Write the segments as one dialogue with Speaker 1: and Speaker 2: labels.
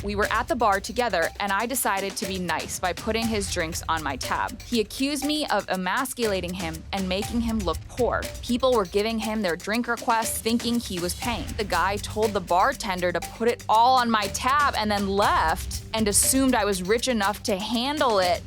Speaker 1: We were at the bar together, and I decided to be nice by putting his drinks on my tab. He accused me of emasculating him and making him look poor. People were giving him their drink requests thinking he was paying. The guy told the bartender to put it all on my tab and then left and assumed I was rich enough to handle it.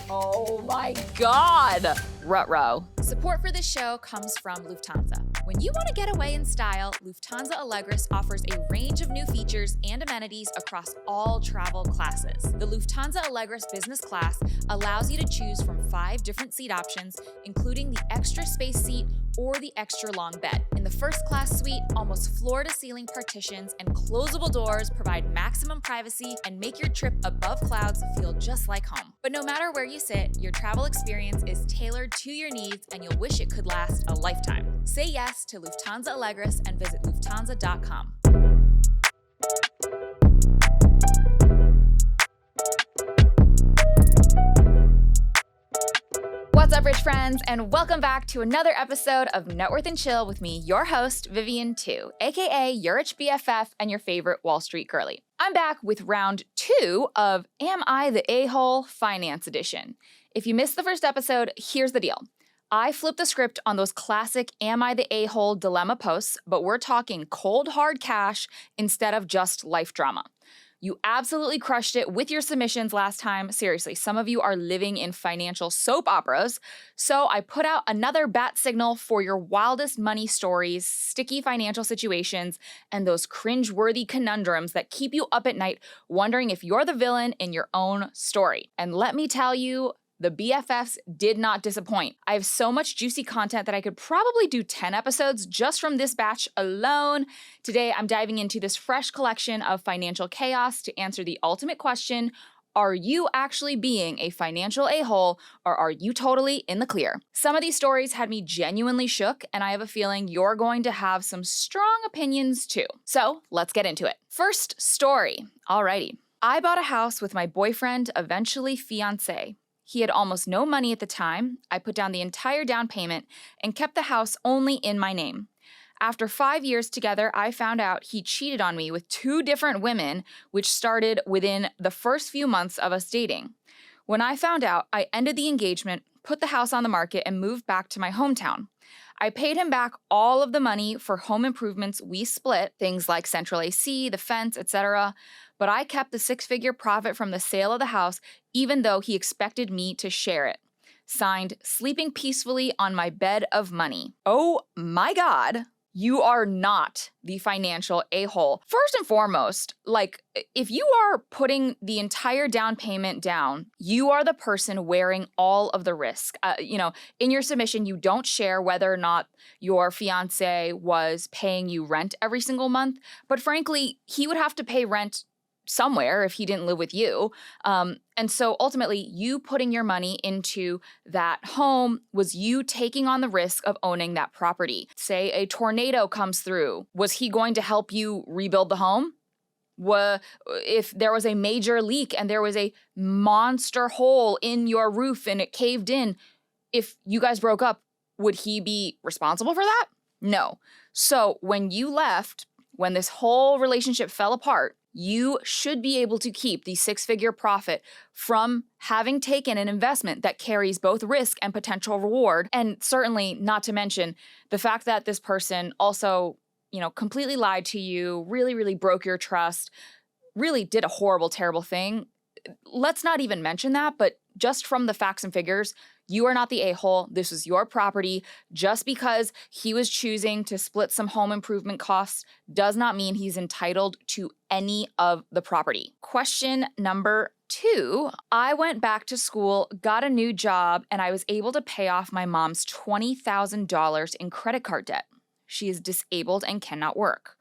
Speaker 1: Oh my God! Ruh-roh.
Speaker 2: Support for this show comes from Lufthansa. When you want to get away in style, Lufthansa Allegris offers a range of new features and amenities across all travel classes. The Lufthansa Allegris Business Class allows you to choose from 5 different seat options, including the extra space seat or the extra long bed. In the first class suite, almost floor-to-ceiling partitions and closable doors provide maximum privacy and make your trip above clouds feel just like home. But no matter where you sit, your travel experience is tailored to your needs and you'll wish it could last a lifetime. Say yes to Lufthansa Allegris and visit Lufthansa.com.
Speaker 1: What's up, rich friends, and welcome back to another episode of Networth and Chill with me, your host, Vivian 2, aka your rich BFF and your favorite Wall Street girly. I'm back with round 2 of Am I the A-Hole Finance Edition. If you missed the first episode, here's the deal. I flipped the script on those classic Am I the A-Hole dilemma posts, but we're talking cold hard cash instead of just life drama. You absolutely crushed it with your submissions last time. Seriously, some of you are living in financial soap operas. So I put out another bat signal for your wildest money stories, sticky financial situations, and those cringe-worthy conundrums that keep you up at night wondering if you're the villain in your own story. And let me tell you, the BFFs did not disappoint. I have so much juicy content that I could probably do 10 episodes just from this batch alone. Today, I'm diving into this fresh collection of financial chaos to answer the ultimate question: are you actually being a financial a-hole, or are you totally in the clear? Some of these stories had me genuinely shook, and I have a feeling you're going to have some strong opinions too. So let's get into it. First story. Alrighty. I bought a house with my boyfriend, eventually fiancé. He had almost no money at the time. I put down the entire down payment and kept the house only in my name. After 5 years together, I found out he cheated on me with 2 different women, which started within the first few months of us dating. When I found out, I ended the engagement, put the house on the market, and moved back to my hometown. I paid him back all of the money for home improvements we split, things like central AC, the fence, etc., but I kept the 6-figure profit from the sale of the house, even though he expected me to share it. Signed, sleeping peacefully on my bed of money. Oh my God, you are not the financial a-hole. First and foremost, if you are putting the entire down payment down, you are the person wearing all of the risk. In your submission, you don't share whether or not your fiancé was paying you rent every single month, but frankly, he would have to pay rent somewhere if he didn't live with you. And so ultimately, you putting your money into that home was you taking on the risk of owning that property. Say a tornado comes through. Was he going to help you rebuild the home? If there was a major leak and there was a monster hole in your roof and it caved in, if you guys broke up, would he be responsible for that? No. So when you left, when this whole relationship fell apart, you should be able to keep the 6-figure profit from having taken an investment that carries both risk and potential reward. And certainly not to mention the fact that this person also, completely lied to you, really, really broke your trust, really did a horrible, terrible thing. Let's not even mention that, but just from the facts and figures, you are not the a-hole. This is your property. Just because he was choosing to split some home improvement costs does not mean he's entitled to any of the property. Question number 2, I went back to school, got a new job, and I was able to pay off my mom's $20,000 in credit card debt. She is disabled and cannot work.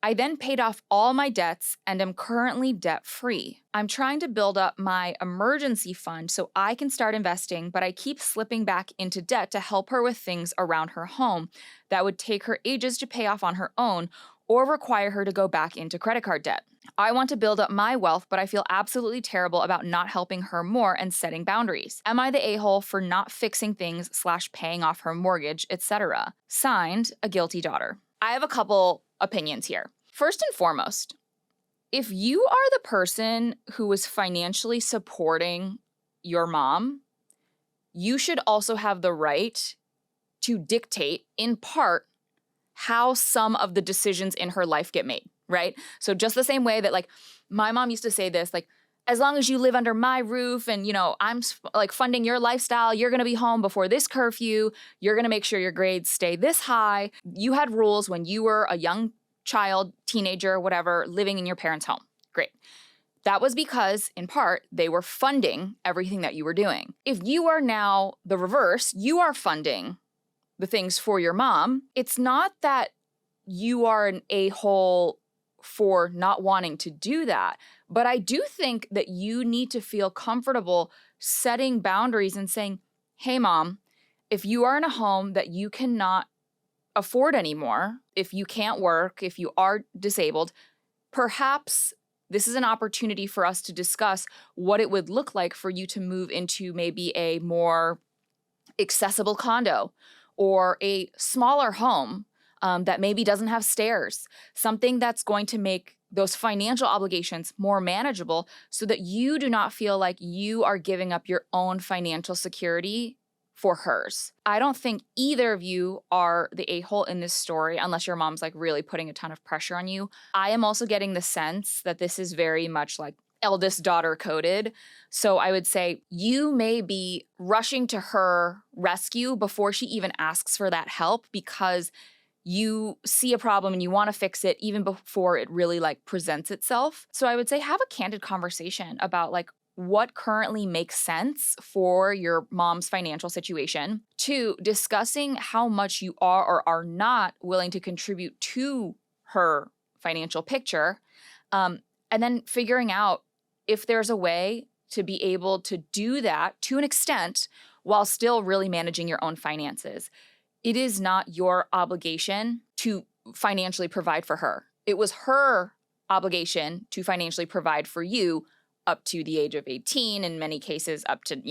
Speaker 1: I then paid off all my debts and am currently debt-free. I'm trying to build up my emergency fund so I can start investing, but I keep slipping back into debt to help her with things around her home that would take her ages to pay off on her own or require her to go back into credit card debt. I want to build up my wealth, but I feel absolutely terrible about not helping her more and setting boundaries. Am I the a-hole for not fixing things / paying off her mortgage, etc.? Signed, a guilty daughter. I have a couple opinions here. First and foremost, if you are the person who is financially supporting your mom, you should also have the right to dictate, in part, how some of the decisions in her life get made, right? So just the same way that, like, my mom used to say this, like, as long as you live under my roof and, I'm like funding your lifestyle, you're going to be home before this curfew, you're going to make sure your grades stay this high. You had rules when you were a young child, teenager, whatever, living in your parents' home. Great. That was because, in part, they were funding everything that you were doing. If you are now the reverse, you are funding the things for your mom, it's not that you are an a-hole for not wanting to do that. But I do think that you need to feel comfortable setting boundaries and saying, hey, mom, if you are in a home that you cannot afford anymore, if you can't work, if you are disabled, perhaps this is an opportunity for us to discuss what it would look like for you to move into maybe a more accessible condo or a smaller home that maybe doesn't have stairs, something that's going to make those financial obligations more manageable so that you do not feel like you are giving up your own financial security for hers. I don't think either of you are the a-hole in this story unless your mom's like really putting a ton of pressure on you. I am also getting the sense that this is very much like eldest daughter coded. So I would say you may be rushing to her rescue before she even asks for that help because you see a problem and you want to fix it even before it really like presents itself. So I would say have a candid conversation about like what currently makes sense for your mom's financial situation. 2, discussing how much you are or are not willing to contribute to her financial picture. And then figuring out if there's a way to be able to do that to an extent while still really managing your own finances. It is not your obligation to financially provide for her. It was her obligation to financially provide for you up to the age of 18, in many cases up to,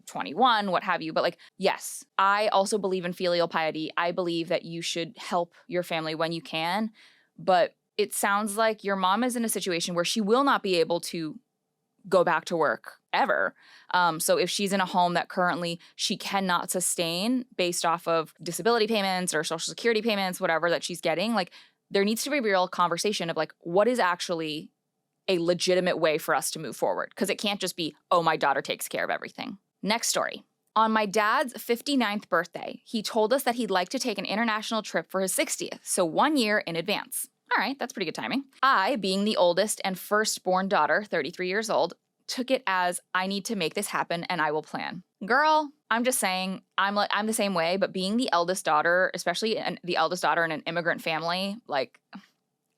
Speaker 1: 21, what have you. But like, yes, I also believe in filial piety. I believe that you should help your family when you can. But it sounds like your mom is in a situation where she will not be able to go back to work ever. So if she's in a home that currently she cannot sustain based off of disability payments or social security payments, whatever that she's getting, like there needs to be a real conversation of like, what is actually a legitimate way for us to move forward? Because it can't just be, oh, my daughter takes care of everything. Next story. On my dad's 59th birthday, he told us that he'd like to take an international trip for his 60th, so 1 year in advance. All right, that's pretty good timing. I, being the oldest and firstborn daughter, 33 years old, took it as I need to make this happen and I will plan. Girl, I'm just saying, I'm the same way, but being the eldest daughter, especially the eldest daughter in an immigrant family, like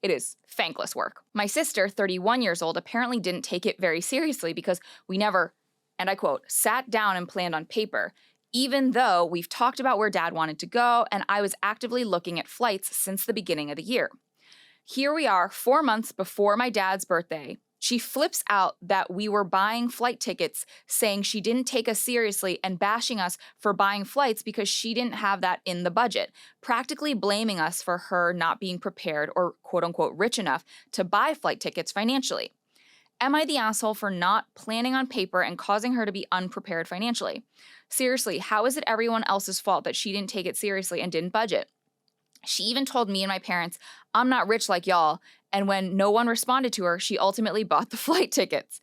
Speaker 1: it is thankless work. My sister, 31 years old, apparently didn't take it very seriously because we never, and I quote, sat down and planned on paper, even though we've talked about where dad wanted to go and I was actively looking at flights since the beginning of the year. Here we are 4 months before my dad's birthday. She flips out that we were buying flight tickets, saying she didn't take us seriously and bashing us for buying flights because she didn't have that in the budget, practically blaming us for her not being prepared or quote unquote rich enough to buy flight tickets financially. Am I the asshole for not planning on paper and causing her to be unprepared financially? Seriously, how is it everyone else's fault that she didn't take it seriously and didn't budget? She even told me and my parents, I'm not rich like y'all, and when no one responded to her, she ultimately bought the flight tickets.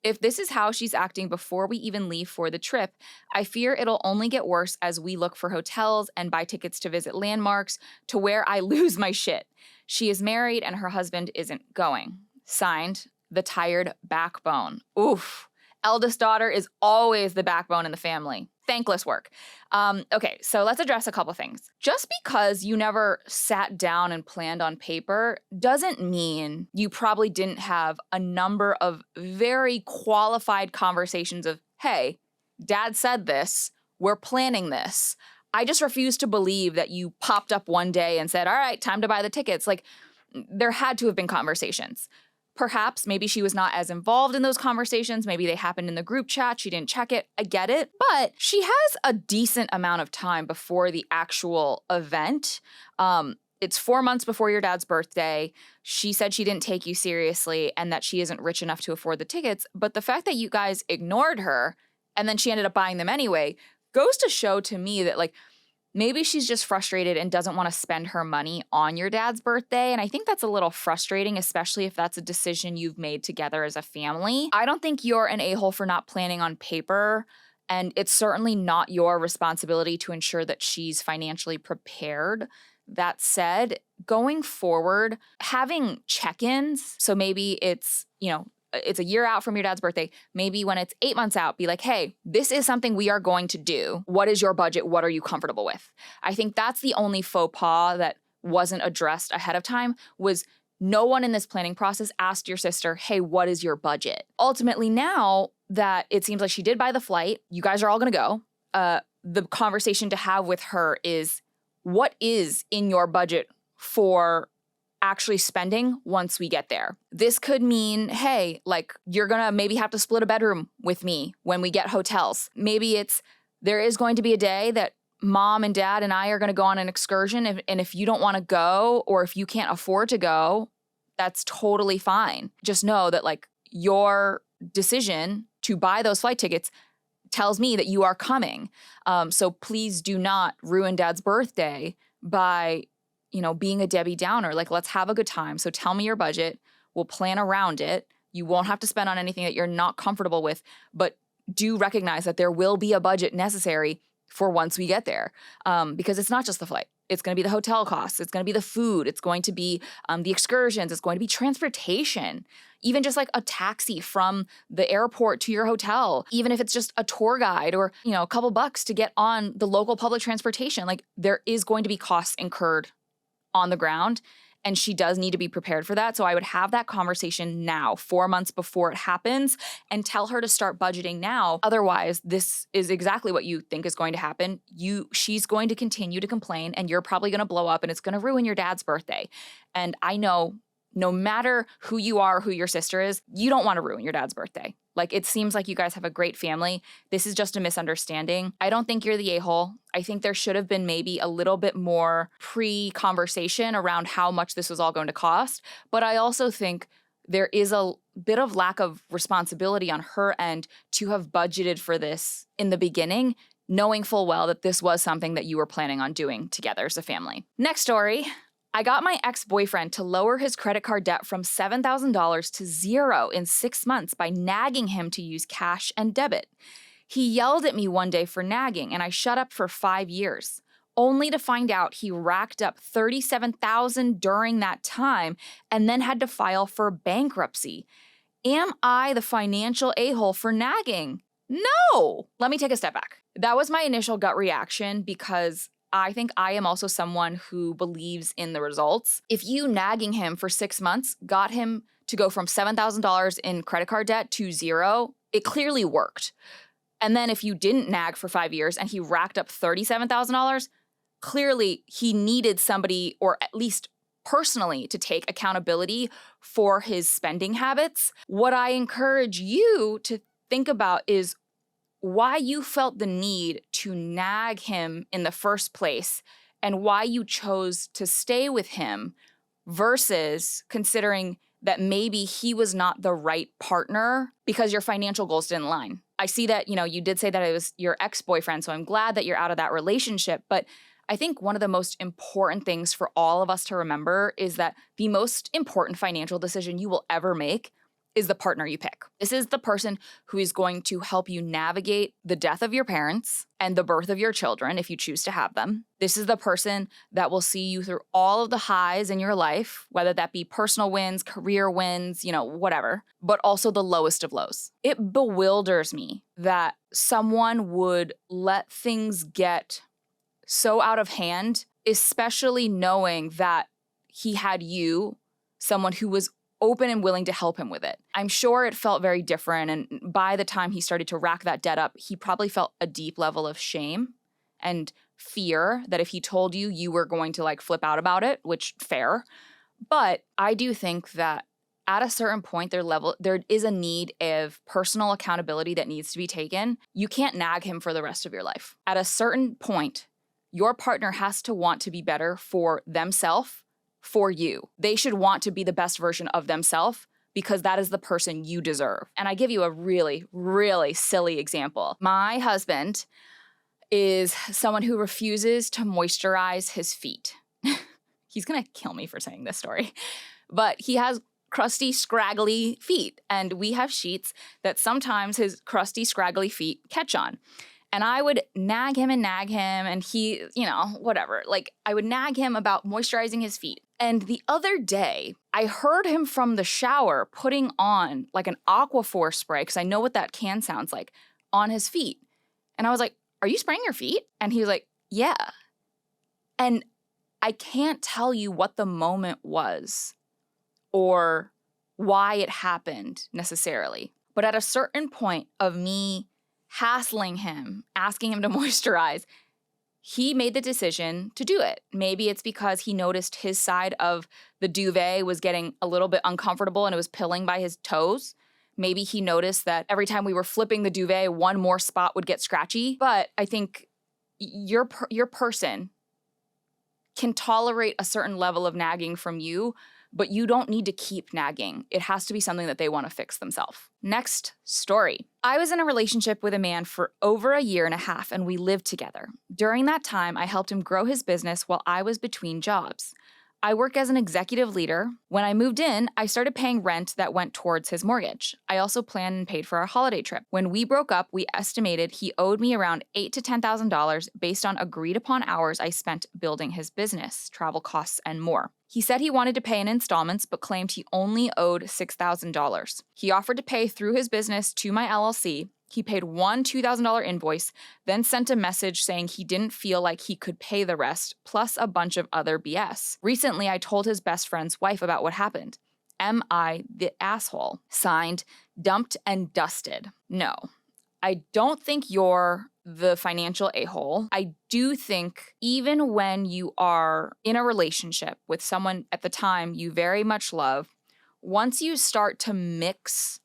Speaker 1: If this is how she's acting before we even leave for the trip, I fear it'll only get worse as we look for hotels and buy tickets to visit landmarks to where I lose my shit. She is married and her husband isn't going. Signed, the tired backbone. Oof. Eldest daughter is always the backbone in the family. Thankless work. Okay, so let's address a couple things. Just because you never sat down and planned on paper doesn't mean you probably didn't have a number of very qualified conversations of, hey, dad said this, we're planning this. I just refuse to believe that you popped up one day and said, all right, time to buy the tickets. Like, there had to have been conversations. Perhaps maybe she was not as involved in those conversations. Maybe they happened in the group chat. She didn't check it. I get it. But she has a decent amount of time before the actual event. It's 4 months before your dad's birthday. She said she didn't take you seriously and that she isn't rich enough to afford the tickets. But the fact that you guys ignored her and then she ended up buying them anyway goes to show to me that like maybe she's just frustrated and doesn't want to spend her money on your dad's birthday. And I think that's a little frustrating, especially if that's a decision you've made together as a family. I don't think you're an a-hole for not planning on paper. And it's certainly not your responsibility to ensure that she's financially prepared. That said, going forward, having check-ins, so maybe it's, it's a year out from your dad's birthday. Maybe when it's 8 months out, be like, hey, this is something we are going to do. What is your budget? What are you comfortable with? I think that's the only faux pas that wasn't addressed ahead of time was no one in this planning process asked your sister, hey, what is your budget? Ultimately, now that it seems like she did buy the flight, you guys are all going to go. The conversation to have with her is, what is in your budget for actually spending once we get there? This could mean, hey, like you're going to maybe have to split a bedroom with me when we get hotels. Maybe it's there is going to be a day that mom and dad and I are going to go on an excursion. And if you don't want to go or if you can't afford to go, that's totally fine. Just know that like your decision to buy those flight tickets tells me that you are coming. So please do not ruin dad's birthday by, being a Debbie Downer. Like, let's have a good time. So tell me your budget. We'll plan around it. You won't have to spend on anything that you're not comfortable with, but do recognize that there will be a budget necessary for once we get there. Because it's not just the flight. It's going to be the hotel costs. It's going to be the food. It's going to be the excursions. It's going to be transportation. Even just like a taxi from the airport to your hotel. Even if it's just a tour guide or, a couple bucks to get on the local public transportation. Like there is going to be costs incurred on the ground. And she does need to be prepared for that. So I would have that conversation now, 4 months before it happens, and tell her to start budgeting now. Otherwise, this is exactly what you think is going to happen. She's going to continue to complain, and you're probably going to blow up, and it's going to ruin your dad's birthday. And I know no matter who you are, who your sister is, you don't want to ruin your dad's birthday. Like, it seems like you guys have a great family. This is just a misunderstanding. I don't think you're the a-hole. I think there should have been maybe a little bit more pre-conversation around how much this was all going to cost. But I also think there is a bit of lack of responsibility on her end to have budgeted for this in the beginning, knowing full well that this was something that you were planning on doing together as a family. Next story. I got my ex-boyfriend to lower his credit card debt from $7,000 to $0 in 6 months by nagging him to use cash and debit. He yelled at me one day for nagging, and I shut up for 5 years, only to find out he racked up $37,000 during that time and then had to file for bankruptcy. Am I the financial a-hole for nagging? No! Let me take a step back. That was my initial gut reaction because I think I am also someone who believes in the results. If you nagging him for 6 months got him to go from $7,000 in credit card debt to $0, it clearly worked. And then if you didn't nag for 5 years and he racked up $37,000, clearly he needed somebody, or at least personally, to take accountability for his spending habits. What I encourage you to think about is why you felt the need to nag him in the first place and why you chose to stay with him versus considering that maybe he was not the right partner because your financial goals didn't align. I see that, you did say that it was your ex-boyfriend, so I'm glad that you're out of that relationship. But I think one of the most important things for all of us to remember is that the most important financial decision you will ever make is the partner you pick. This is the person who is going to help you navigate the death of your parents and the birth of your children if you choose to have them. This is the person that will see you through all of the highs in your life, whether that be personal wins, career wins, whatever, but also the lowest of lows. It bewilders me that someone would let things get so out of hand, especially knowing that he had you, someone who was open and willing to help him with it. I'm sure it felt very different. And by the time he started to rack that debt up, he probably felt a deep level of shame and fear that if he told you, you were going to flip out about it, which fair. But I do think that at a certain point, there is a need of personal accountability that needs to be taken. You can't nag him for the rest of your life. At a certain point, Your partner has to want to be better for themselves, for you. They should want to be the best version of themselves because that is the person you deserve. And I give you a really, really silly example. My husband is someone who refuses to moisturize his feet. He's gonna kill me for saying this story, but he has crusty, scraggly feet, and we have sheets that sometimes his crusty, scraggly feet catch on. And I would nag him, and he, whatever. Like, I would nag him about moisturizing his feet. And the other day, I heard him from the shower putting on like an Aquaphor spray, because I know what that can sounds like, on his feet. And I was like, are you spraying your feet? And he was like, yeah. And I can't tell you what the moment was or why it happened necessarily. But at a certain point of me hassling him, asking him to moisturize, he made the decision to do it. Maybe it's because he noticed his side of the duvet was getting a little bit uncomfortable and it was pilling by his toes. Maybe he noticed that every time we were flipping the duvet, one more spot would get scratchy. But I think your person can tolerate a certain level of nagging from you, but you don't need to keep nagging. It has to be something that they want to fix themselves. Next story. I was in a relationship with a man for over a year and a half, and we lived together. During that time, I helped him grow his business while I was between jobs. I work as an executive leader. When I moved in, I started paying rent that went towards his mortgage. I also planned and paid for our holiday trip. When we broke up, we estimated he owed me around $8,000 to $10,000 based on agreed upon hours I spent building his business, travel costs, and more. He said he wanted to pay in installments, but claimed he only owed $6,000. He offered to pay through his business to my LLC. He paid one $2,000 invoice, then sent a message saying he didn't feel like he could pay the rest, plus a bunch of other BS. Recently, I told his best friend's wife about what happened. Am I the asshole? Signed, dumped and dusted. No, I don't think you're the financial a-hole. I do think even when you are in a relationship with someone at the time you very much love, once you start to mix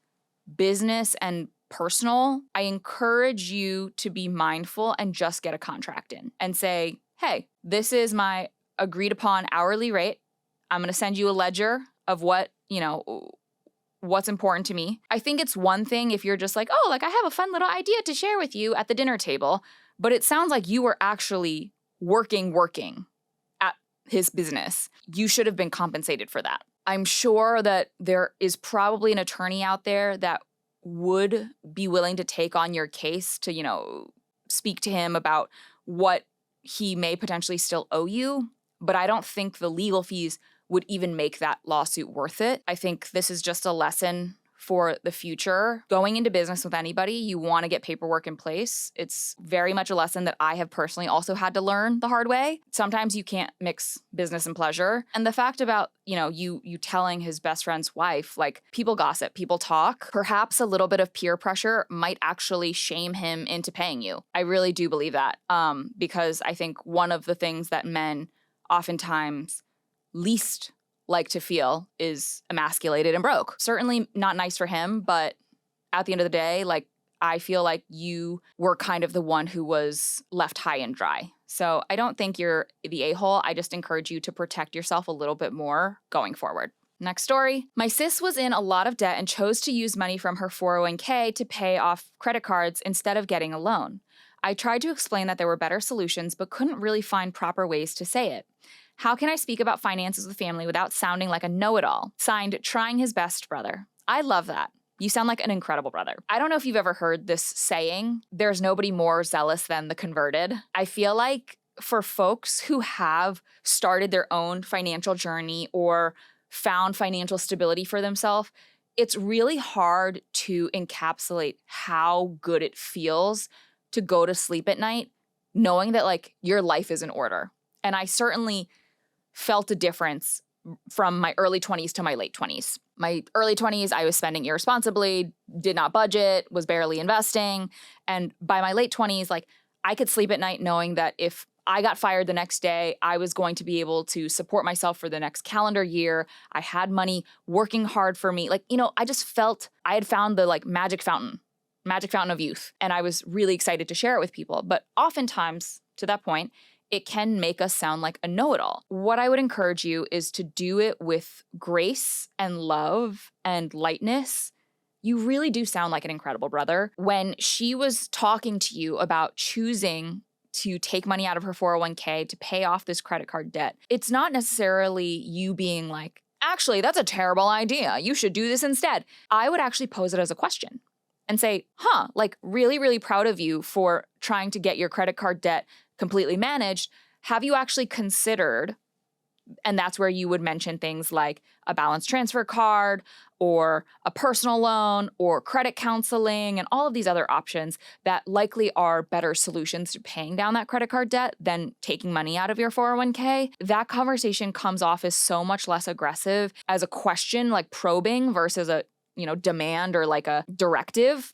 Speaker 1: business and personal, I encourage you to be mindful and just get a contract in and say, hey, this is my agreed upon hourly rate. I'm going to send you a ledger of what's important to me. I think it's one thing if you're just like, oh, like I have a fun little idea to share with you at the dinner table, but it sounds like you were actually working at his business. You should have been compensated for that. I'm sure that there is probably an attorney out there that would be willing to take on your case to, speak to him about what he may potentially still owe you. But I don't think the legal fees would even make that lawsuit worth it. I think this is just a lesson for the future. Going into business with anybody, you want to get paperwork in place. It's very much a lesson that I have personally also had to learn the hard way. Sometimes you can't mix business and pleasure. And the fact about, you telling his best friend's wife, like people gossip, people talk, perhaps a little bit of peer pressure might actually shame him into paying you. I really do believe that because I think one of the things that men oftentimes least like to feel is emasculated and broke. Certainly not nice for him, but at the end of the day, like I feel like you were kind of the one who was left high and dry. So I don't think you're the a-hole. I just encourage you to protect yourself a little bit more going forward. Next story. My sis was in a lot of debt and chose to use money from her 401k to pay off credit cards instead of getting a loan. I tried to explain that there were better solutions, but couldn't really find proper ways to say it. How can I speak about finances with family without sounding like a know-it-all? Signed, Trying His Best Brother. I love that. You sound like an incredible brother. I don't know if you've ever heard this saying, there's nobody more zealous than the converted. I feel like for folks who have started their own financial journey or found financial stability for themselves, it's really hard to encapsulate how good it feels to go to sleep at night knowing that like your life is in order. And I certainly felt a difference from my early 20s to my late 20s. My early 20s, I was spending irresponsibly, did not budget, was barely investing. And by my late 20s, like I could sleep at night knowing that if I got fired the next day, I was going to be able to support myself for the next calendar year. I had money working hard for me. Like, I just felt I had found the like magic fountain of youth. And I was really excited to share it with people. But oftentimes, to that point, it can make us sound like a know-it-all. What I would encourage you is to do it with grace and love and lightness. You really do sound like an incredible brother. When she was talking to you about choosing to take money out of her 401k to pay off this credit card debt, it's not necessarily you being like, actually, that's a terrible idea. You should do this instead. I would actually pose it as a question and say, like really, really proud of you for trying to get your credit card debt completely managed. Have you actually considered, and that's where you would mention things like a balance transfer card or a personal loan or credit counseling and all of these other options that likely are better solutions to paying down that credit card debt than taking money out of your 401k. That conversation comes off as so much less aggressive as a question, like probing, versus a demand or like a directive.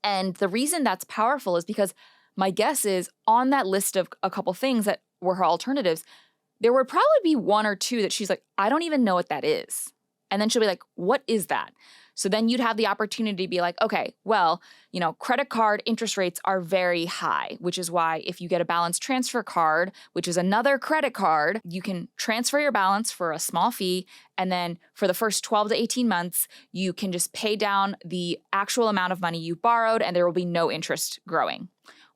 Speaker 1: And the reason that's powerful is because my guess is on that list of a couple things that were her alternatives, there would probably be one or two that she's like, I don't even know what that is. And then she'll be like, what is that? So then you'd have the opportunity to be like, okay, well, credit card interest rates are very high, which is why if you get a balance transfer card, which is another credit card, you can transfer your balance for a small fee. And then for the first 12 to 18 months, you can just pay down the actual amount of money you borrowed and there will be no interest growing.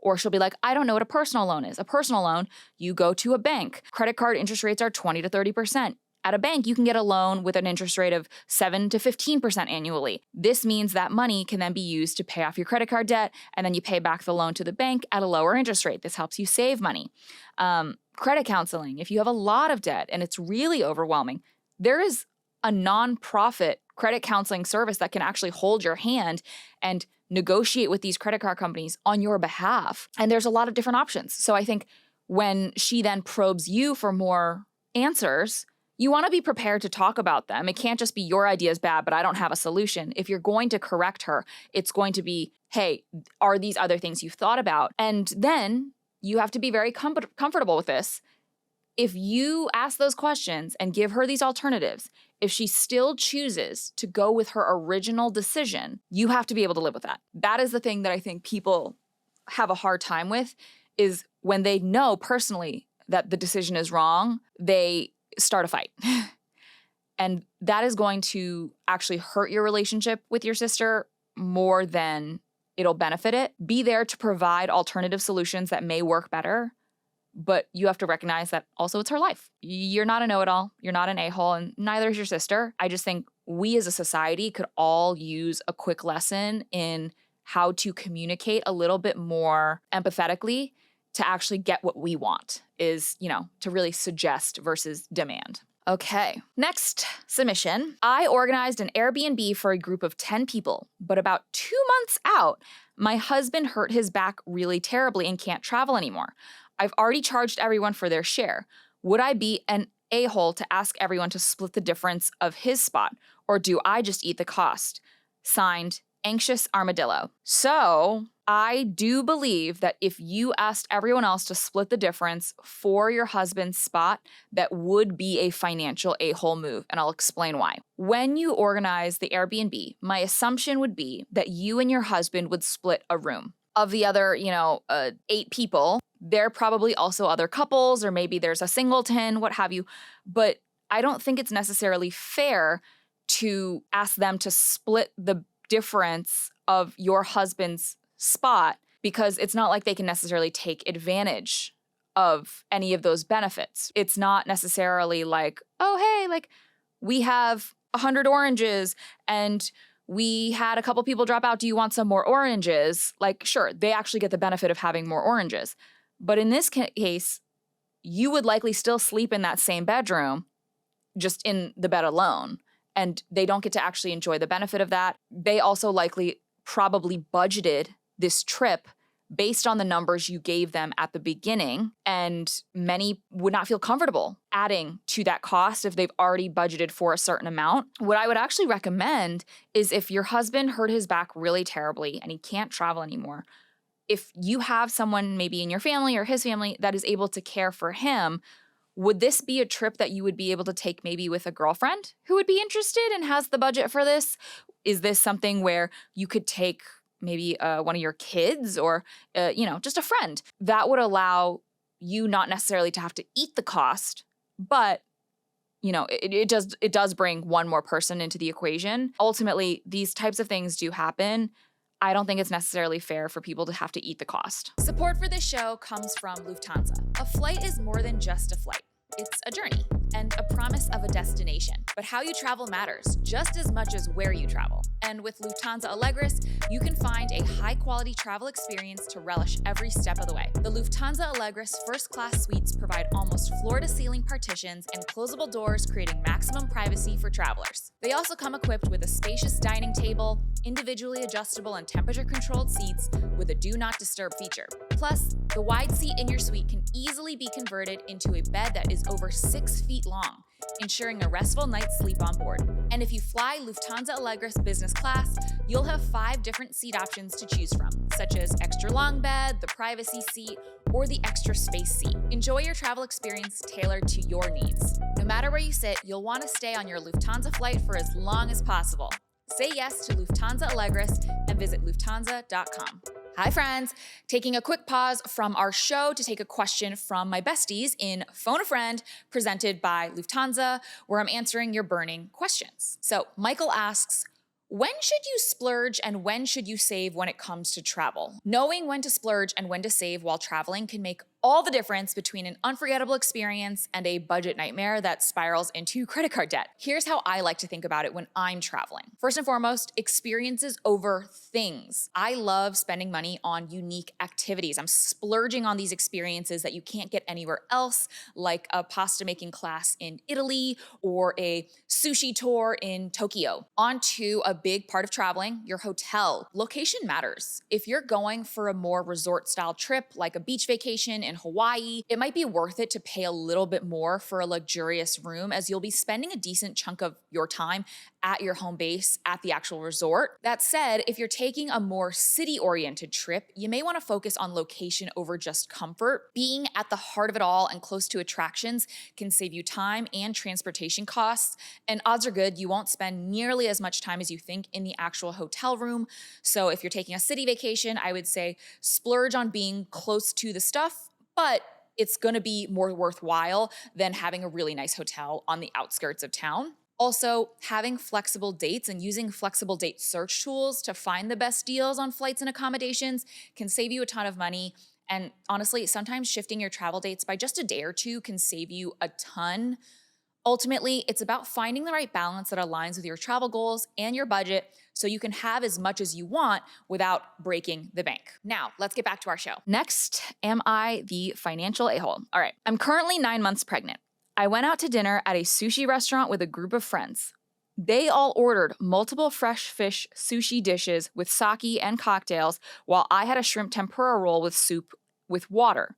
Speaker 1: Or she'll be like, I don't know what a personal loan is. A personal loan, you go to a bank. Credit card interest rates are 20 to 30%. At a bank, you can get a loan with an interest rate of 7 to 15% annually. This means that money can then be used to pay off your credit card debt, and then you pay back the loan to the bank at a lower interest rate. This helps you save money. Credit counseling, if you have a lot of debt and it's really overwhelming, there is a nonprofit credit counseling service that can actually hold your hand and negotiate with these credit card companies on your behalf. And there's a lot of different options. So I think when she then probes you for more answers, you want to be prepared to talk about them. It can't just be your idea is bad, but I don't have a solution. If you're going to correct her, it's going to be, hey, are these other things you've thought about? And then you have to be very comfortable with this. If you ask those questions and give her these alternatives, if she still chooses to go with her original decision, you have to be able to live with that. That is the thing that I think people have a hard time with, is when they know personally that the decision is wrong, they start a fight. And that is going to actually hurt your relationship with your sister more than it'll benefit it. Be there to provide alternative solutions that may work better, but you have to recognize that also it's her life. You're not a know-it-all. You're not an a-hole, and neither is your sister. I just think we as a society could all use a quick lesson in how to communicate a little bit more empathetically to actually get what we want, is, to really suggest versus demand. Okay, next submission. I organized an Airbnb for a group of 10 people, but about 2 months out, my husband hurt his back really terribly and can't travel anymore. I've already charged everyone for their share. Would I be an a-hole to ask everyone to split the difference of his spot, or do I just eat the cost? Signed, Anxious Armadillo. So I do believe that if you asked everyone else to split the difference for your husband's spot, that would be a financial a-hole move, and I'll explain why. When you organize the Airbnb, my assumption would be that you and your husband would split a room. Of the other, 8 people, there are probably also other couples, or maybe there's a singleton, what have you, but I don't think it's necessarily fair to ask them to split the difference of your husband's spot, because it's not like they can necessarily take advantage of any of those benefits. It's not necessarily like, oh, hey, like we have 100 oranges and we had a couple people drop out. Do you want some more oranges? Like, sure, they actually get the benefit of having more oranges. But in this case, you would likely still sleep in that same bedroom, just in the bed alone. And they don't get to actually enjoy the benefit of that. They also likely probably budgeted this trip based on the numbers you gave them at the beginning, and many would not feel comfortable adding to that cost if they've already budgeted for a certain amount. What I would actually recommend is, if your husband hurt his back really terribly and he can't travel anymore, if you have someone maybe in your family or his family that is able to care for him, would this be a trip that you would be able to take maybe with a girlfriend who would be interested and has the budget for this? Is this something where you could take maybe one of your kids or, just a friend? That would allow you not necessarily to have to eat the cost, but it does bring one more person into the equation. Ultimately, these types of things do happen. I don't think it's necessarily fair for people to have to eat the cost.
Speaker 2: Support for this show comes from Lufthansa. A flight is more than just a flight. It's a journey and a promise of a destination. But how you travel matters just as much as where you travel. And with Lufthansa Allegris, you can find a high-quality travel experience to relish every step of the way. The Lufthansa Allegris first-class suites provide almost floor-to-ceiling partitions and closable doors, creating maximum privacy for travelers. They also come equipped with a spacious dining table, individually adjustable and temperature-controlled seats with a Do Not Disturb feature. Plus, the wide seat in your suite can easily be converted into a bed that is over 6 feet long, ensuring a restful night's sleep on board. And if you fly Lufthansa Allegris business class, you'll have 5 different seat options to choose from, such as extra long bed, the privacy seat, or the extra space seat. Enjoy your travel experience tailored to your needs. No matter where you sit, you'll want to stay on your Lufthansa flight for as long as possible. Say yes to Lufthansa Allegris and visit Lufthansa.com. Hi friends, taking a quick pause from our show to take a question from my besties in Phone a Friend presented by Lufthansa, where I'm answering your burning questions. So Michael asks, when should you splurge and when should you save when it comes to travel? Knowing when to splurge and when to save while traveling can make all the difference between an unforgettable experience and a budget nightmare that spirals into credit card debt. Here's how I like to think about it when I'm traveling. First and foremost, experiences over things. I love spending money on unique activities. I'm splurging on these experiences that you can't get anywhere else, like a pasta making class in Italy or a sushi tour in Tokyo. On to a big part of traveling, your hotel. Location matters. If you're going for a more resort style trip, like a beach vacation in Hawaii, it might be worth it to pay a little bit more for a luxurious room, as you'll be spending a decent chunk of your time at your home base at the actual resort. That said, if you're taking a more city-oriented trip, you may want to focus on location over just comfort. Being at the heart of it all and close to attractions can save you time and transportation costs, and odds are good you won't spend nearly as much time as you think in the actual hotel room. So if you're taking a city vacation, I would say splurge on being close to the stuff, but it's going to be more worthwhile than having a really nice hotel on the outskirts of town. Also, having flexible dates and using flexible date search tools to find the best deals on flights and accommodations can save you a ton of money. And honestly, sometimes shifting your travel dates by just a day or two can save you a ton. Ultimately, it's about finding the right balance that aligns with your travel goals and your budget so you can have as much as you want without breaking the bank. Now, let's get back to our show.
Speaker 1: Next, am I the financial a-hole? All right, I'm currently 9 months pregnant. I went out to dinner at a sushi restaurant with a group of friends. They all ordered multiple fresh fish sushi dishes with sake and cocktails, while I had a shrimp tempura roll with soup with water.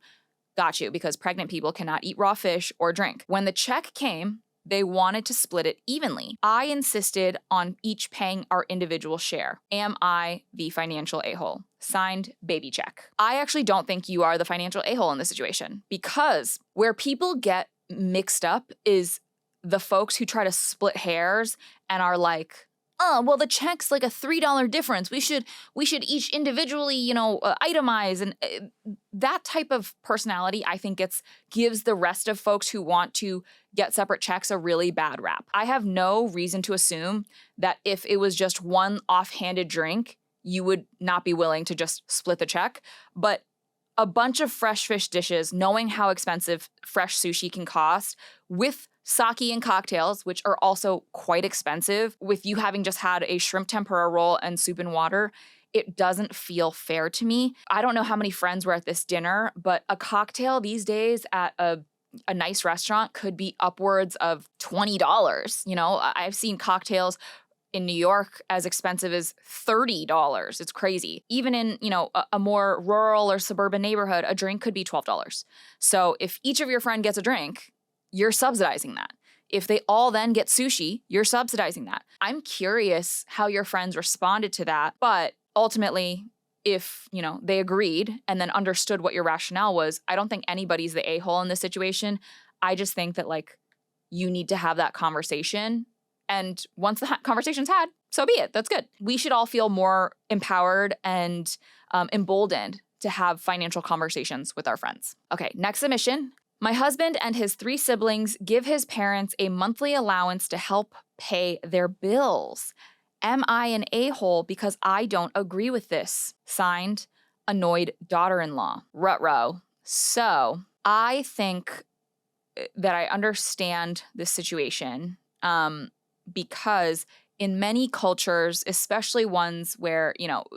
Speaker 1: Got you, because pregnant people cannot eat raw fish or drink. When the check came, they wanted to split it evenly. I insisted on each paying our individual share. Am I the financial a-hole? Signed, baby check. I actually don't think you are the financial a-hole in this situation, because where people get mixed up is the folks who try to split hairs and are like, oh, well, the check's like a $3 difference. We should each individually, itemize. And that type of personality, I think, gives the rest of folks who want to get separate checks a really bad rap. I have no reason to assume that if it was just one offhanded drink, you would not be willing to just split the check. But a bunch of fresh fish dishes, knowing how expensive fresh sushi can cost, with sake and cocktails, which are also quite expensive, with you having just had a shrimp tempura roll and soup and water, it doesn't feel fair to me. I don't know how many friends were at this dinner, but a cocktail these days at a nice restaurant could be upwards of $20. I've seen cocktails in New York as expensive as $30. It's crazy. Even in, a more rural or suburban neighborhood, a drink could be $12. So if each of your friend gets a drink, you're subsidizing that. If they all then get sushi, you're subsidizing that. I'm curious how your friends responded to that, but ultimately, if, they agreed and then understood what your rationale was, I don't think anybody's the a-hole in this situation. I just think that, you need to have that conversation. And once the conversation's had, so be it. That's good. We should all feel more empowered and emboldened to have financial conversations with our friends. Okay, next submission. My husband and his 3 siblings give his parents a monthly allowance to help pay their bills. Am I an a-hole because I don't agree with this? Signed, annoyed daughter-in-law. Ruh-roh. So I think that I understand this situation because in many cultures, especially ones where,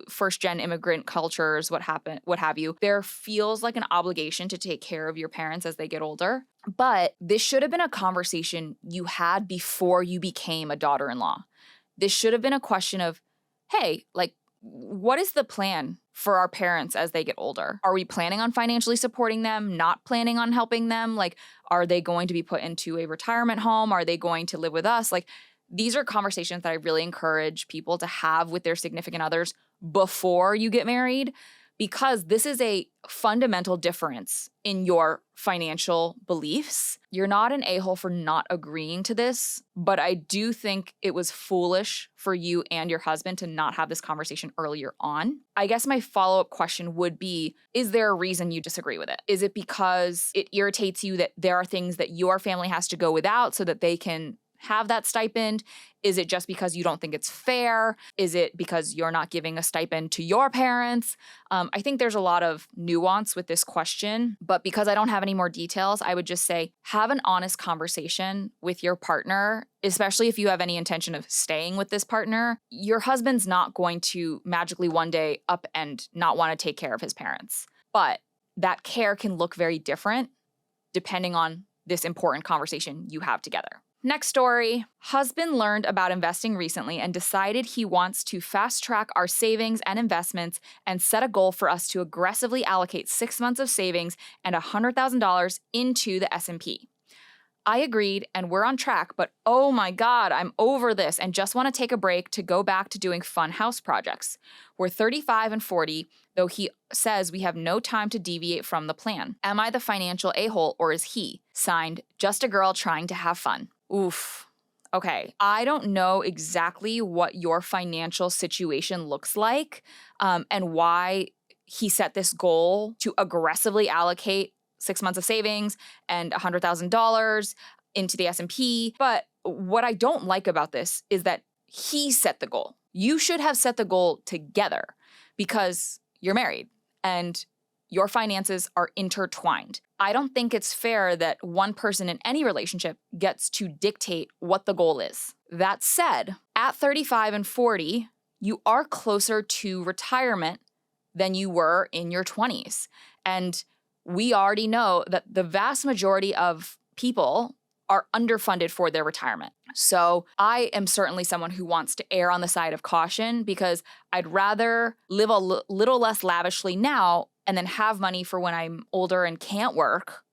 Speaker 1: first-gen immigrant cultures, what have you, there feels like an obligation to take care of your parents as they get older. But this should have been a conversation you had before you became a daughter-in-law. This should have been a question of, hey, what is the plan for our parents as they get older? Are we planning on financially supporting them, not planning on helping them? Are they going to be put into a retirement home? Are they going to live with us? These are conversations that I really encourage people to have with their significant others before you get married, because this is a fundamental difference in your financial beliefs. You're not an a-hole for not agreeing to this, but I do think it was foolish for you and your husband to not have this conversation earlier on. I guess my follow-up question would be, is there a reason you disagree with it? Is it because it irritates you that there are things that your family has to go without so that they can have that stipend? Is it just because you don't think it's fair? Is it because you're not giving a stipend to your parents? I think there's a lot of nuance with this question, but because I don't have any more details, I would just say have an honest conversation with your partner, especially if you have any intention of staying with this partner. Your husband's not going to magically one day up and not want to take care of his parents, but that care can look very different depending on this important conversation you have together. Next story. Husband learned about investing recently and decided he wants to fast track our savings and investments and set a goal for us to aggressively allocate 6 months of savings and $100,000 into the S&P. I agreed and we're on track, but oh my God, I'm over this and just want to take a break to go back to doing fun house projects. We're 35 and 40, though he says we have no time to deviate from the plan. Am I the financial a-hole or is he? Signed, just a girl trying to have fun. Oof. Okay, I don't know exactly what your financial situation looks like and why he set this goal to aggressively allocate 6 months of savings and $100,000 into the S&P. But what I don't like about this is that he set the goal. You should have set the goal together because you're married and your finances are intertwined. I don't think it's fair that one person in any relationship gets to dictate what the goal is. That said, at 35 and 40, you are closer to retirement than you were in your 20s. And we already know that the vast majority of people are underfunded for their retirement. So I am certainly someone who wants to err on the side of caution because I'd rather live a little less lavishly now and then have money for when I'm older and can't work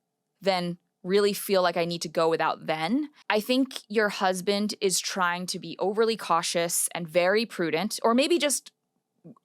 Speaker 1: than really feel like I need to go without then. I think your husband is trying to be overly cautious and very prudent, or maybe just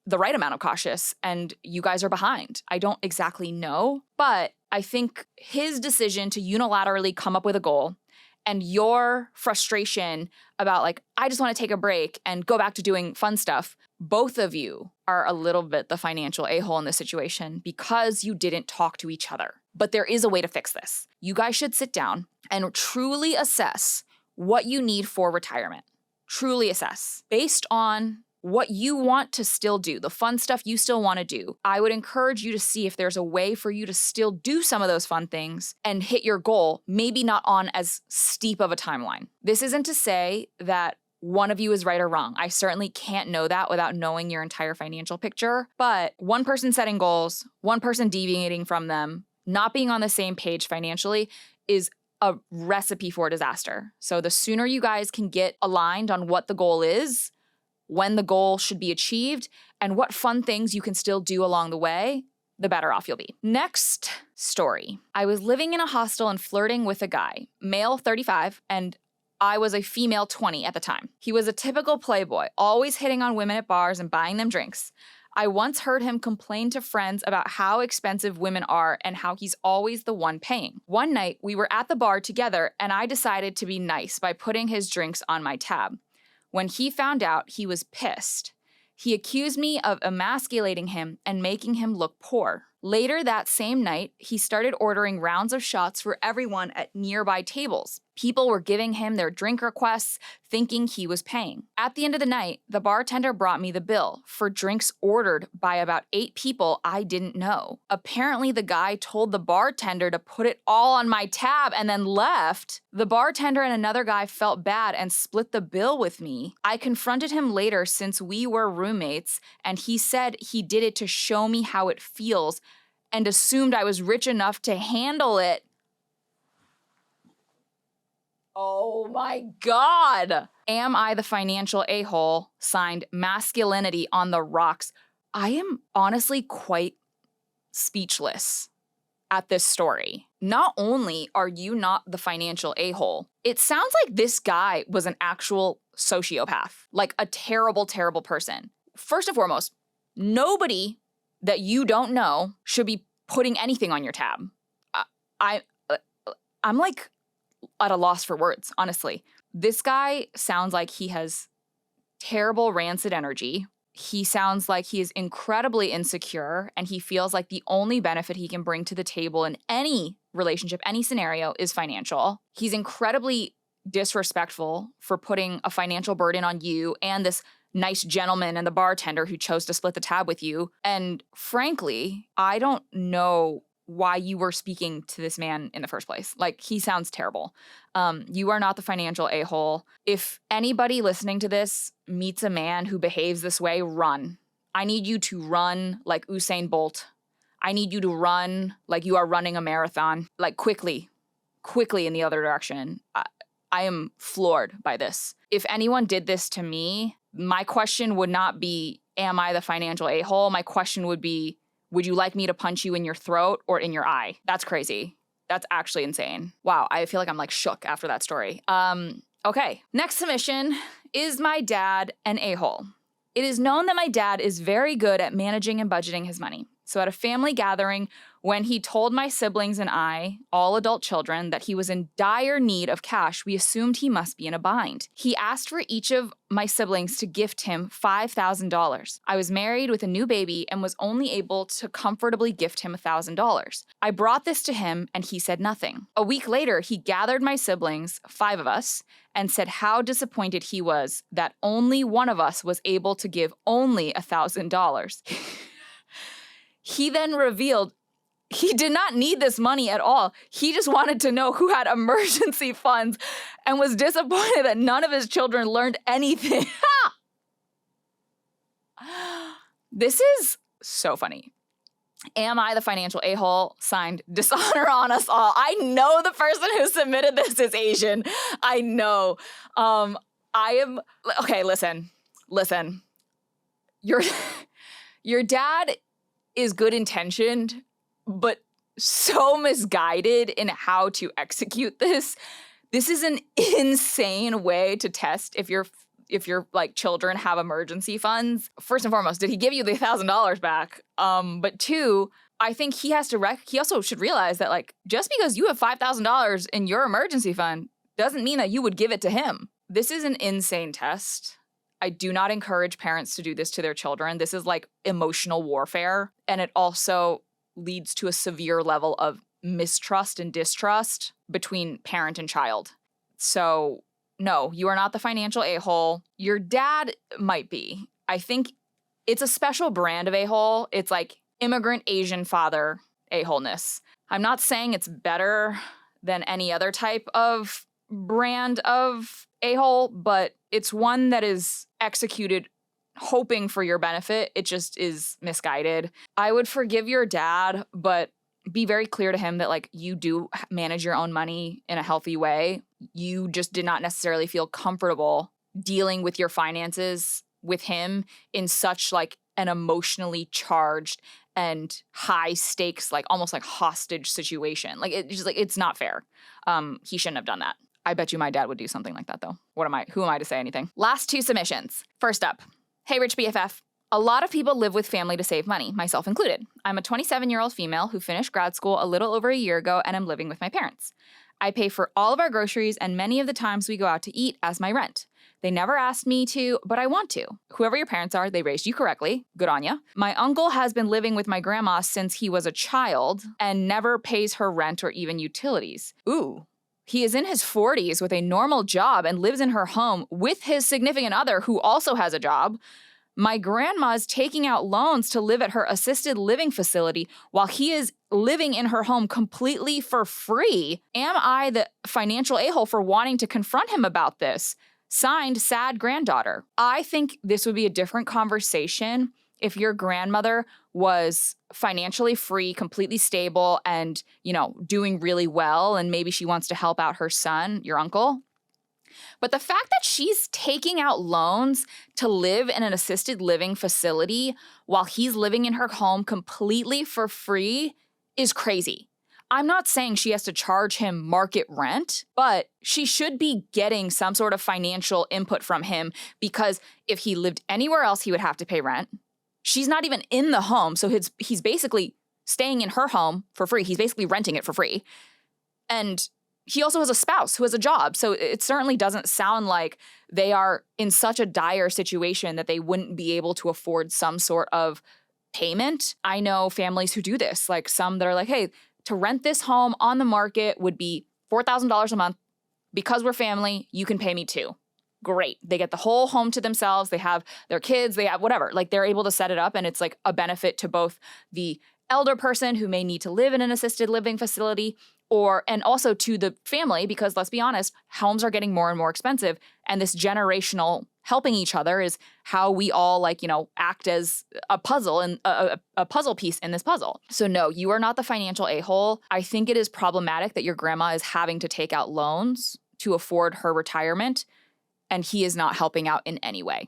Speaker 1: the right amount of cautious, and you guys are behind. I don't exactly know, but I think his decision to unilaterally come up with a goal and your frustration about I just want to take a break and go back to doing fun stuff, both of you are a little bit the financial a-hole in this situation because you didn't talk to each other. But there is a way to fix this. You guys should sit down and truly assess what you need for retirement. Truly assess based on what you want to still do, the fun stuff you still want to do. I would encourage you to see if there's a way for you to still do some of those fun things and hit your goal, maybe not on as steep of a timeline. This isn't to say that one of you is right or wrong. I certainly can't know that without knowing your entire financial picture, but one person setting goals, one person deviating from them, not being on the same page financially is a recipe for disaster. So the sooner you guys can get aligned on what the goal is, when the goal should be achieved, and what fun things you can still do along the way, the better off you'll be. Next story. I was living in a hostel and flirting with a guy, male 35, and I was a female 20 at the time. He was a typical playboy, always hitting on women at bars and buying them drinks. I once heard him complain to friends about how expensive women are and how he's always the one paying. One night, we were at the bar together, and I decided to be nice by putting his drinks on my tab. When he found out, he was pissed. He accused me of emasculating him and making him look poor. Later that same night, he started ordering rounds of shots for everyone at nearby tables. People were giving him their drink requests, thinking he was paying. At the end of the night, the bartender brought me the bill for drinks ordered by about 8 people I didn't know. Apparently, the guy told the bartender to put it all on my tab and then left. The bartender and another guy felt bad and split the bill with me. I confronted him later since we were roommates, and he said he did it to show me how it feels and assumed I was rich enough to handle it. Oh my God. Am I the financial a-hole? Signed, masculinity on the rocks. I am honestly quite speechless at this story. Not only are you not the financial a-hole, it sounds like this guy was an actual sociopath, like a terrible, terrible person. First and foremost, nobody that you don't know should be putting anything on your tab. I'm like at a loss for words, honestly. This guy sounds like he has terrible rancid energy. He sounds like he is incredibly insecure, and he feels like the only benefit he can bring to the table in any relationship, any scenario, is financial. He's incredibly disrespectful for putting a financial burden on you and this nice gentleman and the bartender who chose to split the tab with you. And frankly, I don't know why you were speaking to this man in the first place. Like, he sounds terrible. You are not the financial a-hole. If anybody listening to this meets a man who behaves this way, run. I need you to run like Usain Bolt. I need you to run like you are running a marathon, like quickly in the other direction. I am floored by this. If anyone did this to me, my question would not be, am I the financial a-hole? My question would be, would you like me to punch you in your throat or in your eye? That's crazy. That's actually insane. Wow, I feel like I'm like shook after that story. Okay, next submission. Is my dad an a-hole? It is known that my dad is very good at managing and budgeting his money. So at a family gathering, when he told my siblings and I, all adult children, that he was in dire need of cash, we assumed he must be in a bind. He asked for each of my siblings to gift him $5,000. I was married with a new baby and was only able to comfortably gift him $1,000. I brought this to him and he said nothing. A week later, he gathered my siblings, 5 of us, and said how disappointed he was that only one of us was able to give only $1,000. He then revealed he did not need this money at all. He just wanted to know who had emergency funds and was disappointed that none of his children learned anything. This is so funny. Am I the financial a-hole? Signed, dishonor on us all. I know the person who submitted this is Asian. I know. Okay, listen. Your dad is good intentioned, but so misguided in how to execute this. This is an insane way to test if your like children have emergency funds. First and foremost, did he give you the $1,000 back? But 2, I think he has to he also should realize that like just because you have $5,000 in your emergency fund doesn't mean that you would give it to him. This is an insane test. I do not encourage parents to do this to their children. This is like emotional warfare, and it also leads to a severe level of mistrust and distrust between parent and child. So no, you are not the financial a-hole. Your dad might be. I think it's a special brand of a-hole. It's like immigrant Asian father a-holeness. I'm not saying it's better than any other type of brand of a-hole, but it's one that is executed hoping for your benefit. It just is misguided. I would forgive your dad, but be very clear to him that like you do manage your own money in a healthy way. You just did not necessarily feel comfortable dealing with your finances with him in such like an emotionally charged and high stakes, like almost like hostage situation. Like it's just like, it's not fair. He shouldn't have done that. I bet you my dad would do something like that though. Who am I to say anything? Last 2 submissions. First up, hey Rich BFF. A lot of people live with family to save money, myself included. I'm a 27-year-old female who finished grad school a little over a year ago and am living with my parents. I pay for all of our groceries and many of the times we go out to eat as my rent. They never asked me to, but I want to. Whoever your parents are, they raised you correctly. Good on ya. My uncle has been living with my grandma since he was a child and never pays her rent or even utilities. Ooh. He is in his 40s with a normal job and lives in her home with his significant other who also has a job. My grandma is taking out loans to live at her assisted living facility while he is living in her home completely for free. Am I the financial a-hole for wanting to confront him about this? Signed, sad granddaughter. I think this would be a different conversation if your grandmother was financially free, completely stable, and, doing really well, and maybe she wants to help out her son, your uncle. But the fact that she's taking out loans to live in an assisted living facility while he's living in her home completely for free is crazy. I'm not saying she has to charge him market rent, but she should be getting some sort of financial input from him, because if he lived anywhere else, he would have to pay rent. She's not even in the home, so he's basically staying in her home for free. He's basically renting it for free. And he also has a spouse who has a job, so it certainly doesn't sound like they are in such a dire situation that they wouldn't be able to afford some sort of payment. I know families who do this, like some that are like, hey, to rent this home on the market would be $4,000 a month. Because we're family, you can pay me too. Great. They get the whole home to themselves. They have their kids. They have whatever. Like, they're able to set it up, and it's like a benefit to both the elder person who may need to live in an assisted living facility and also to the family, because let's be honest, homes are getting more and more expensive, and this generational helping each other is how we all act as a puzzle and a puzzle piece in this puzzle. So no, you are not the financial a-hole. I think it is problematic that your grandma is having to take out loans to afford her retirement, and he is not helping out in any way.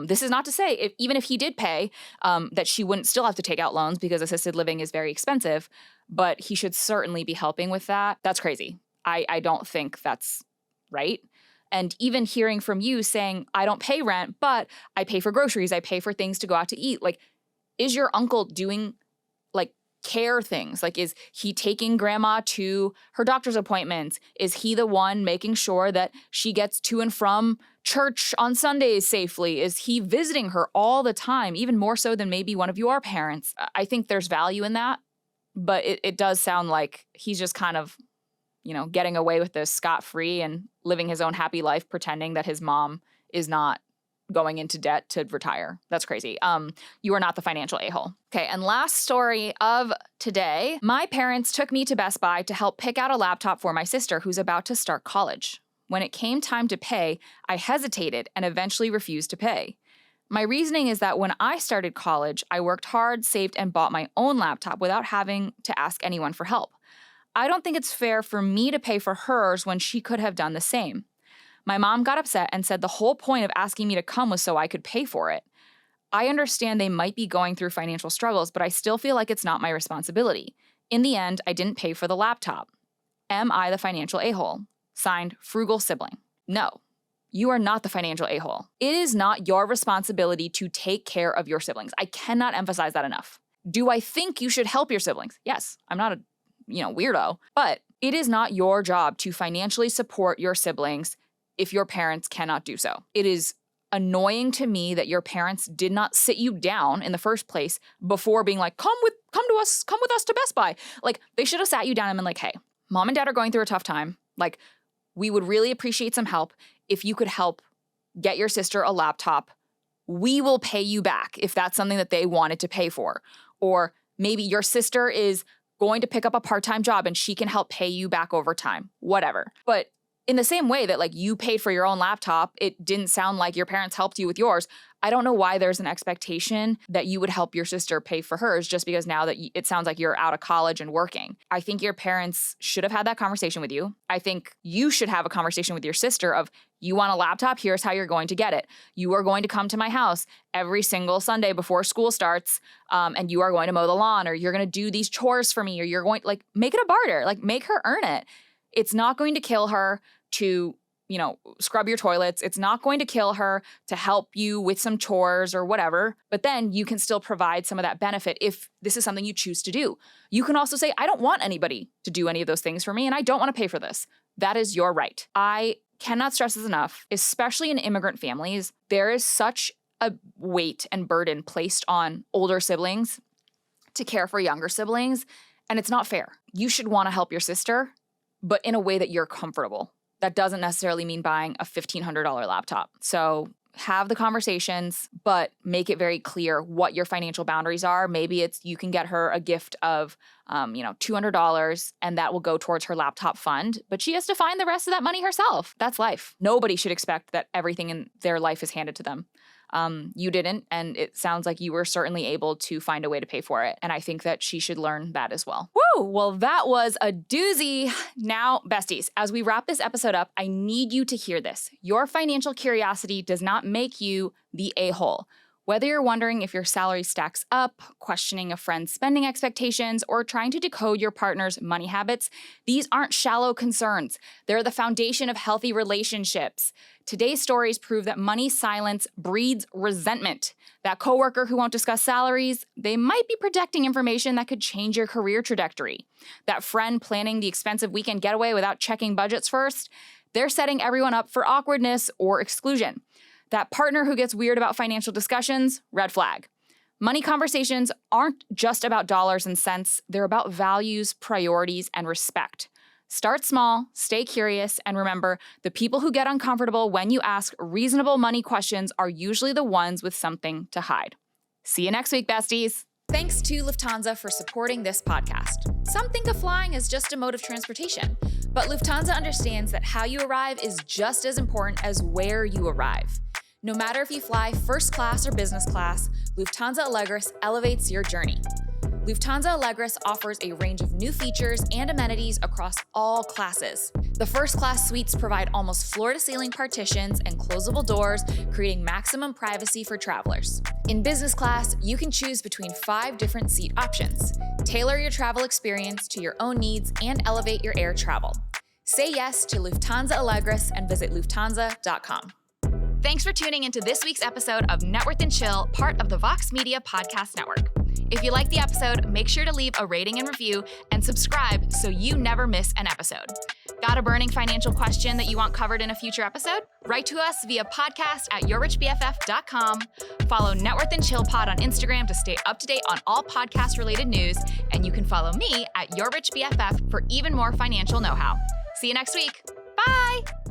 Speaker 1: This is not to say even if he did pay, that she wouldn't still have to take out loans, because assisted living is very expensive, but he should certainly be helping with that. That's crazy. I don't think that's right. And even hearing from you saying, I don't pay rent, but I pay for groceries, I pay for things to go out to eat. Like, is your uncle doing care things? Like, is he taking grandma to her doctor's appointments? Is he the one making sure that she gets to and from church on Sundays safely? Is he visiting her all the time, even more so than maybe one of your parents? I think there's value in that, but it does sound like he's just kind of, getting away with this scot-free and living his own happy life, pretending that his mom is not going into debt to retire. That's crazy. You are not the financial a-hole. Okay, and last story of today. My parents took me to Best Buy to help pick out a laptop for my sister who's about to start college. When it came time to pay, I hesitated and eventually refused to pay. My reasoning is that when I started college, I worked hard, saved, and bought my own laptop without having to ask anyone for help. I don't think it's fair for me to pay for hers when she could have done the same. My mom got upset and said the whole point of asking me to come was so I could pay for it. I understand they might be going through financial struggles, but I still feel like it's not my responsibility. In the end, I didn't pay for the laptop. Am I the financial a-hole? Signed, Frugal Sibling. No, you are not the financial a-hole. It is not your responsibility to take care of your siblings. I cannot emphasize that enough. Do I think you should help your siblings? Yes, I'm not a weirdo, but it is not your job to financially support your siblings if your parents cannot do so. It is annoying to me that your parents did not sit you down in the first place before being like, come with us to Best Buy. Like, they should have sat you down and been like, hey, mom and dad are going through a tough time. Like, we would really appreciate some help. If you could help get your sister a laptop, we will pay you back if that's something that they wanted to pay for. Or maybe your sister is going to pick up a part-time job and she can help pay you back over time, whatever. But in the same way that you paid for your own laptop, it didn't sound like your parents helped you with yours. I don't know why there's an expectation that you would help your sister pay for hers just because now that it sounds like you're out of college and working. I think your parents should have had that conversation with you. I think you should have a conversation with your sister of, you want a laptop? Here's how you're going to get it. You are going to come to my house every single Sunday before school starts, and you are going to mow the lawn, or you're going to do these chores for me, or you're going to make it a barter, make her earn it. It's not going to kill her to, scrub your toilets. It's not going to kill her to help you with some chores or whatever, but then you can still provide some of that benefit if this is something you choose to do. You can also say, I don't want anybody to do any of those things for me, and I don't want to pay for this. That is your right. I cannot stress this enough, especially in immigrant families, there is such a weight and burden placed on older siblings to care for younger siblings, and it's not fair. You should want to help your sister, but in a way that you're comfortable. That doesn't necessarily mean buying a $1,500 laptop. So have the conversations, but make it very clear what your financial boundaries are. Maybe it's you can get her a gift of, $200, and that will go towards her laptop fund, but she has to find the rest of that money herself. That's life. Nobody should expect that everything in their life is handed to them. You didn't, and it sounds like you were certainly able to find a way to pay for it. And I think that she should learn that as well. Woo! Well, that was a doozy. Now, besties, as we wrap this episode up, I need you to hear this. Your financial curiosity does not make you the a-hole. Whether you're wondering if your salary stacks up, questioning a friend's spending expectations, or trying to decode your partner's money habits, these aren't shallow concerns. They're the foundation of healthy relationships. Today's stories prove that money silence breeds resentment. That coworker who won't discuss salaries, they might be protecting information that could change your career trajectory. That friend planning the expensive weekend getaway without checking budgets first, they're setting everyone up for awkwardness or exclusion. That partner who gets weird about financial discussions, red flag. Money conversations aren't just about dollars and cents. They're about values, priorities, and respect. Start small, stay curious, and remember, the people who get uncomfortable when you ask reasonable money questions are usually the ones with something to hide. See you next week, besties.
Speaker 2: Thanks to Lufthansa for supporting this podcast. Some think of flying as just a mode of transportation, but Lufthansa understands that how you arrive is just as important as where you arrive. No matter if you fly first class or business class, Lufthansa Allegris elevates your journey. Lufthansa Allegris offers a range of new features and amenities across all classes. The first class suites provide almost floor-to-ceiling partitions and closable doors, creating maximum privacy for travelers. In business class, you can choose between 5 different seat options. Tailor your travel experience to your own needs and elevate your air travel. Say yes to Lufthansa Allegris and visit Lufthansa.com.
Speaker 1: Thanks for tuning into this week's episode of Networth and Chill, part of the Vox Media Podcast Network. If you liked the episode, make sure to leave a rating and review and subscribe so you never miss an episode. Got a burning financial question that you want covered in a future episode? Write to us via podcast@yourrichbff.com. Follow Networth and Chill Pod on Instagram to stay up to date on all podcast-related news, and you can follow me at yourrichbff for even more financial know-how. See you next week. Bye!